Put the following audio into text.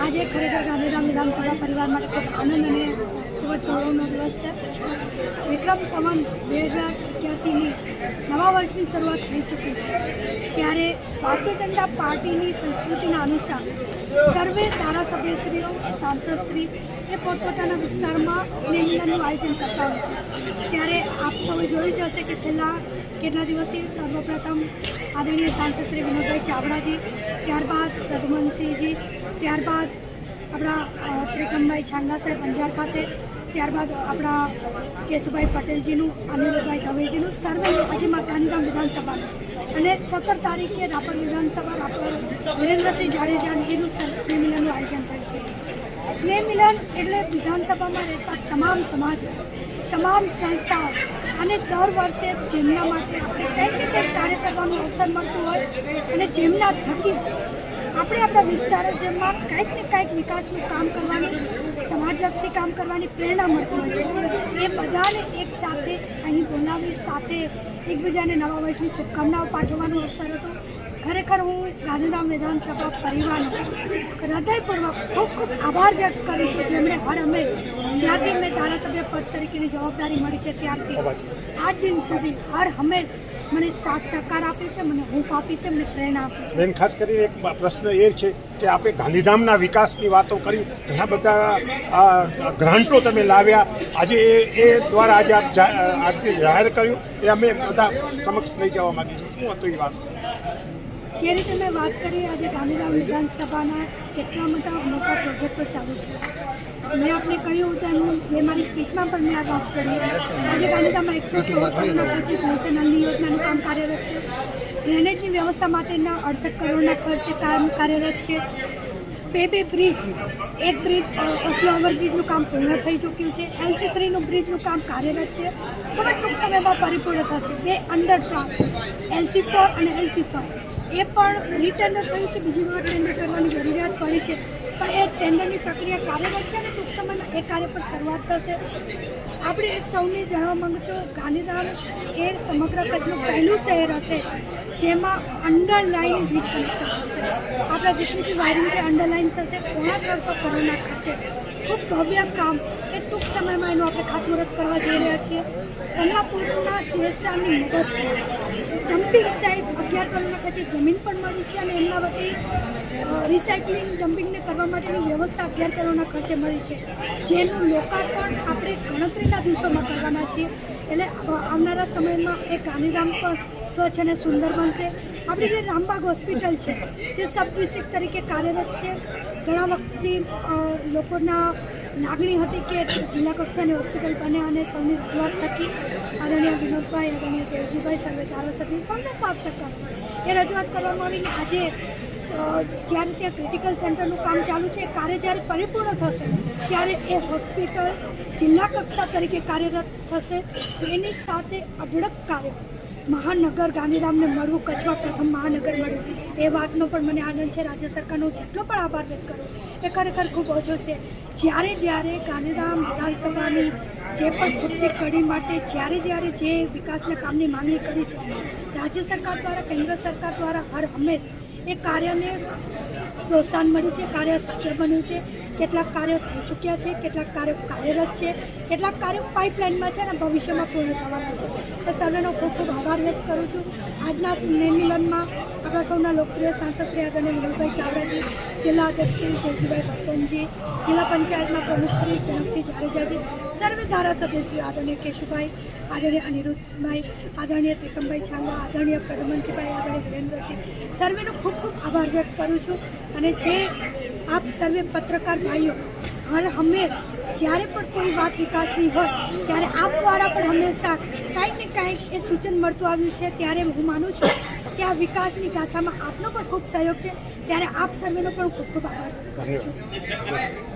આજે ખરેખર ગાંધીધામ વિધાનસભા પરિવાર માટે ખૂબ આનંદ અને ખૂબ જ ગૌરવનો દિવસ છે. વિક્રમ સંવત 2081ની નવા વર્ષની શરૂઆત થઈ ચૂકી છે, ત્યારે ભારતીય જનતા પાર્ટીની સંસ્કૃતિના અનુસાર સર્વે ધારાસભ્યશ્રીઓ, સાંસદશ્રી એ પોતપોતાના વિસ્તારમાં સ્નેહમિલનનું આયોજન કરતા હોય છે. ત્યારે આપ સૌએ જોયું જ હશે કે છેલ્લા કેટલા દિવસથી સર્વપ્રથમ આદરણીય સાંસદ શ્રી વિનોદભાઈ ચાવડાજી, ત્યારબાદ પ્રદ્યુમનસિંહજી, ત્યારબાદ આપણા ત્રિકમભાઈ છાંગા સાહેબ અંજાર ખાતે, ત્યારબાદ આપણા કેશુભાઈ પટેલજીનું, અનિરુદ્ધભાઈ દવેજીનું, સર્વેનું આજે ગાંધીધામ વિધાનસભાનું અને 17 તારીખે રાપર વિધાનસભા રાપર વિરેન્દ્રસિંહ જાડેજાજીનું સ્નેહ મિલનનું આયોજન થયું છે. સ્નેહ મિલન એટલે વિધાનસભામાં રહેતા તમામ સમાજો, તમામ સંસ્થાઓ અને દર વર્ષે જેમના માટે આપણે કંઈક ને કંઈક કાર્ય કરવાનું અવસર મળતું હોય અને જેમના થકી આપણે આપણા વિસ્તારો જેમાં કંઈક ને કંઈક વિકાસનું કામ કરવાની, સમાજલક્ષી કામ કરવાની પ્રેરણા મળતી હોય છે, એ બધાને એક સાથે અહીં બોલાવી સાથે એકબીજાને નવા વર્ષની શુભકામનાઓ પાઠવવાનો અવસર હતો. ખરેખર હું ગાંધીધામ વિધાનસભા પરિવારનો હૃદયપૂર્વક ખૂબ ખૂબ આભાર વ્યક્ત કરું છું, જેમણે હર હંમેશ જ્યારથી મેં ધારાસભ્ય પદ તરીકેની જવાબદારી મળી છે ત્યારથી આજ દિન સુધી હર હંમેશ મને સાથ સહકાર આપ્યો છે, મને હૂંફ આપી છે, મને પ્રેરણા આપી છે. બેન, ખાસ કરીને એક પ્રશ્ન એ છે કે આપણે ગાંધીધામના વિકાસની વાતો કરી, ઘણા બધા ગ્રાન્ટો તમે લાવ્યા, આજે એ દ્વારા આજે આપ જાહેર કર્યું, એ અમે બધા સમક્ષ લઈ જવા માંગીએ છીએ. શું હતું એ વાત? જે રીતે મેં વાત કરી, આજે ગાંધીધામ વિધાનસભાના કેટલા મોટા પ્રોજેક્ટો ચાલુ છે. મેં આપને કહ્યું તેમ, જે મારી સ્પીચમાં પણ મેં આ વાત કરી, આજે ગાંધીધામમાં 116 કરોડના ખર્ચે જલસે નલની યોજનાનું કામ કાર્યરત છે. ડ્રેનેજની વ્યવસ્થા માટેના 68 કરોડના ખર્ચે કામ કાર્યરત છે. બે બ્રિજ, એક બ્રિજ ઓસ્લો ઓવરબ્રિજનું કામ પૂર્ણ થઈ ચૂક્યું છે. LC3નું બ્રિજનું કામ કાર્યરત છે. ખૂબ જ ટૂંક સમયમાં પરિપૂર્ણ થશે. 2 અંડરપાસ LC4 અને LC5 એ પણ રીટેન્ડર થયું છે. બીજી વખત ટેન્ડર કરવાની જરૂરિયાત પડી છે, પણ એ ટેન્ડરની પ્રક્રિયા કાર્યરત છે અને ટૂંક સમયમાં એ કાર્ય પર શરૂઆત થશે. આપણે સૌને જણાવવા માંગુ છું, ગાંધીધામ એ સમગ્ર કચ્છનું પહેલું શહેર હશે જેમાં અંડરલાઇન વીજ કનેક્શન થશે. આપણા જેટલી બી વાયરિંગ છે અંડરલાઇન થશે. 350 કરોડના ખર્ચે ખૂબ ભવ્ય કામ એ ટૂંક સમયમાં એનું આપણે ખાતમુહૂર્ત કરવા જઈ રહ્યા છીએ. કમલાપુરના CSRની મદદથી ડમ્પિંગ સાઇટ 11 કરોડના ખર્ચે જમીન પણ મળી છે અને એમના વતી રિસાયકલિંગ ડમ્પિંગને કરવા માટેની વ્યવસ્થા 11 કરોડના ખર્ચે મળી છે, જેનું લોકાર્પણ આપણે ગણતરીના દિવસોમાં કરવાના છીએ. એટલે આવનારા સમયમાં એ ગાંધીધામ પણ સ્વચ્છ અને સુંદર બનશે. આપણી જે રામબાગ હોસ્પિટલ છે, જે સબ ડિસ્ટ્રિક્ટ તરીકે કાર્યરત છે, ઘણા વખતથી લોકોના લાગણી હતી કે જિલ્લા કક્ષાની હોસ્પિટલ બને અને સૌની રજૂઆત થકી આદરણીય વિનોદભાઈ, આદરણીય દેવજીભાઈ, સર્વે ધારાસભ્ય સૌને સાથ સહકાર એ રજૂઆત કરવામાં આવીને આજે જ્યારે ત્યાં ક્રિટિકલ સેન્ટરનું કામ ચાલુ છે, કાર્ય જ્યારે પરિપૂર્ણ થશે ત્યારે એ હોસ્પિટલ જિલ્લા કક્ષા તરીકે કાર્યરત થશે. એની સાથે અઢળક કાર્ય મહાનગર ગાંધીધામને મળવું, કચ્છમાં પ્રથમ મહાનગર મળવું, એ વાતનો પણ મને આનંદ છે. રાજ્ય સરકારનો જેટલો પણ આભાર વ્યક્ત કરું એ ખરેખર ખૂબ ઓછો છે. જ્યારે ગાંધીધામ વિધાનસભાની જે પણ ખૂટતી કડી માટે જ્યારે જે વિકાસના કામની માંગણી કરી છે, રાજ્ય સરકાર દ્વારા, કેન્દ્ર સરકાર દ્વારા હર હંમેશ એ કાર્યને પ્રોત્સાહન મળ્યું છે, કાર્ય શક્ય બન્યું છે. કેટલાક કાર્યો થઈ ચૂક્યા છે, કેટલાક કાર્યો કાર્યરત છે, કેટલાક કાર્યો પાઇપલાઇનમાં છે અને ભવિષ્યમાં પૂર્ણ થવાના છે. તો સર્વેનો ખૂબ ખૂબ આભાર વ્યક્ત કરું છું. આજના સ્નેહ મિલનમાં આપણા સૌના લોકપ્રિય સાંસદ શ્રી આદરણીય વિનોદભાઈ ચાવડાજી, જિલ્લા અધ્યક્ષ શ્રી દેવજીભાઈ બચ્ચનજી, જિલ્લા પંચાયતના પ્રમુખ શ્રી જનકસિંહ જાડેજાજી, સર્વે ધારાસભ્ય શ્રી આદરણીય કેશુભાઈ, આદરણીય અનિરુદ્ધભાઈ, આદરણીય ત્રિકમભાઈ છાંગા, આદરણીય પ્રદ્યુમનસિંહભાઈ, આદરણીય વિરેન્દ્રસિંહ, સર્વેનો ખૂબ ખૂબ આભાર વ્યક્ત કરું છું. અને જે આપ સર્વે પત્રકાર ભાઈઓ હર હંમેશ જ્યારે પણ કોઈ વાત વિકાસની હોય ત્યારે આપ દ્વારા પણ હંમેશા કાંઈક ને કાંઈક એ સૂચન મળતું આવ્યું છે, ત્યારે હું માનું છું કે આ વિકાસની ગાથામાં આપનો પણ ખૂબ સહયોગ છે. ત્યારે આપ સર્વેનો પણ ખૂબ ખૂબ આભાર વ્યક્ત કરું છું.